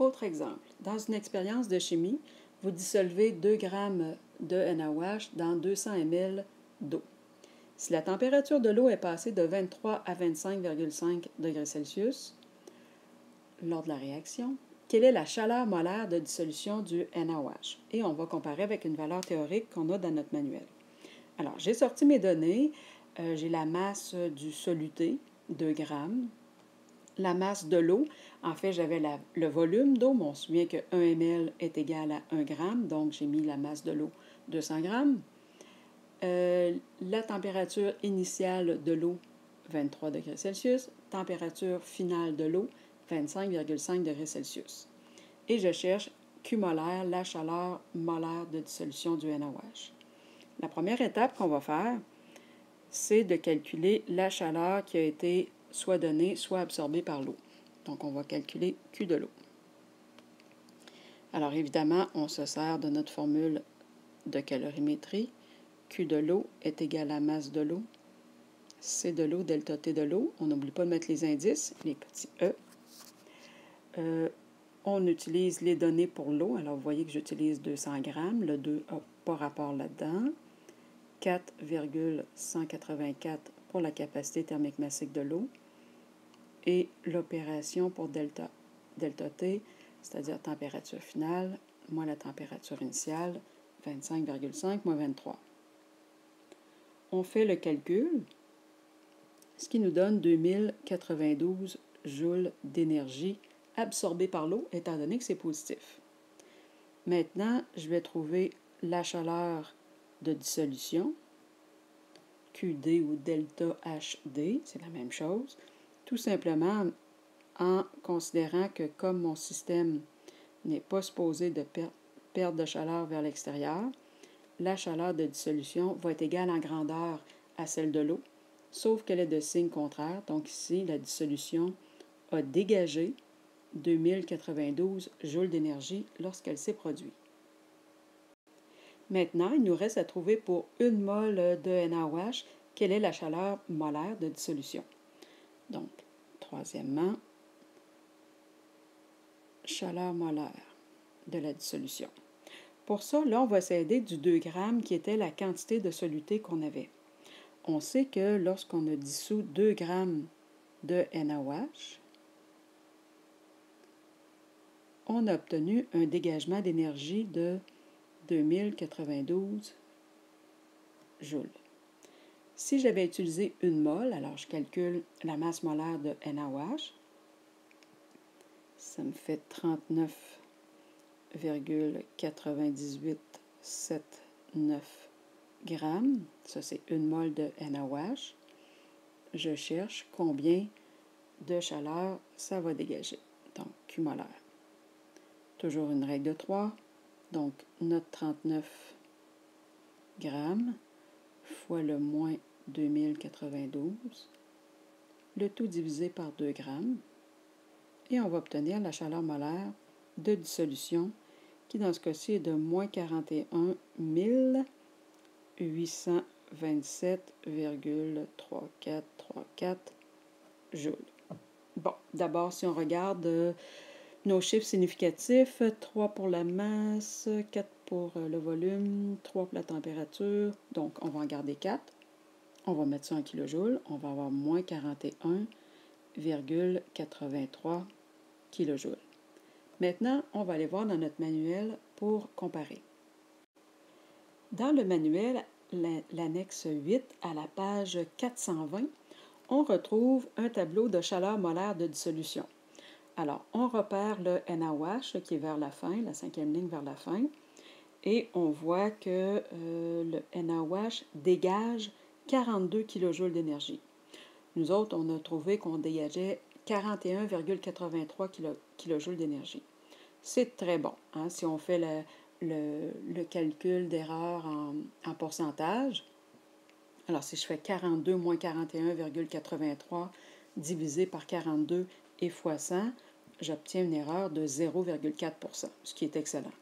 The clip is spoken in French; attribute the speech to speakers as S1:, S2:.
S1: Autre exemple, dans une expérience de chimie, vous dissolvez 2 g de NaOH dans 200 ml d'eau. Si la température de l'eau est passée de 23 à 25,5 degrés Celsius lors de la réaction, quelle est la chaleur molaire de dissolution du NaOH? Et on va comparer avec une valeur théorique qu'on a dans notre manuel. Alors, j'ai sorti mes données. J'ai la masse du soluté, 2 grammes. La masse de l'eau, en fait, j'avais le volume d'eau, mais on se souvient que 1 ml est égal à 1 gramme, donc j'ai mis la masse de l'eau, 200 grammes. La température initiale de l'eau, 23 degrés Celsius. Température finale de l'eau, 25,5 degrés Celsius. Et je cherche Q molaire, la chaleur molaire de dissolution du NaOH. La première étape qu'on va faire, c'est de calculer la chaleur qui a été soit donnée, soit absorbée par l'eau. Donc, on va calculer Q de l'eau. Alors, évidemment, on se sert de notre formule de calorimétrie. Q de l'eau est égal à masse de l'eau. C de l'eau, delta T de l'eau. On n'oublie pas de mettre les indices, les petits E. On utilise les données pour l'eau. Alors, vous voyez que j'utilise 200 grammes. Le 2 n'a pas rapport là-dedans. 4,184 pour la capacité thermique massique de l'eau. Et l'opération pour delta T, c'est-à-dire température finale, moins la température initiale, 25,5 moins 23. On fait le calcul, ce qui nous donne 2092 joules d'énergie absorbée par l'eau, étant donné que c'est positif. Maintenant, je vais trouver la chaleur de dissolution, QD ou delta HD, c'est la même chose, tout simplement en considérant que comme mon système n'est pas supposé de perdre de chaleur vers l'extérieur, la chaleur de dissolution va être égale en grandeur à celle de l'eau, sauf qu'elle est de signe contraire. Donc ici, la dissolution a dégagé 2092 joules d'énergie lorsqu'elle s'est produite. Maintenant, il nous reste à trouver pour 1 mol de NaOH, quelle est la chaleur molaire de dissolution. Donc, troisièmement, chaleur molaire de la dissolution. Pour ça, là, on va s'aider du 2 grammes qui était la quantité de soluté qu'on avait. On sait que lorsqu'on a dissous 2 grammes de NaOH, on a obtenu un dégagement d'énergie de 2092 joules. Si j'avais utilisé 1 mol, alors je calcule la masse molaire de NaOH. Ça me fait 39,9879 grammes. Ça, c'est 1 mol de NaOH. Je cherche combien de chaleur ça va dégager. Donc, Q molaire. Toujours une règle de 3. Donc, notre 39 grammes fois le moins 2092, le tout divisé par 2 grammes, et on va obtenir la chaleur molaire de dissolution, qui dans ce cas-ci est de moins 41 827,3434 joules. Bon, d'abord, si on regarde nos chiffres significatifs, 3 pour la masse, 4 pour le volume, 3 pour la température. Donc, on va en garder 4. On va mettre ça en kilojoules. On va avoir moins 41,83 kilojoules. Maintenant, on va aller voir dans notre manuel pour comparer. Dans le manuel, l'annexe 8, à la page 420, on retrouve un tableau de chaleur molaire de dissolution. Alors, on repère le NaOH qui est vers la fin, la 5e ligne vers la fin, et on voit que le NaOH dégage 42 kJ d'énergie. Nous autres, on a trouvé qu'on dégageait 41,83 kJ d'énergie. C'est très bon. Hein? Si on fait le calcul d'erreur en pourcentage, alors si je fais 42 moins 41,83 divisé par 42 et fois 100, j'obtiens une erreur de 0,4 %, ce qui est excellent.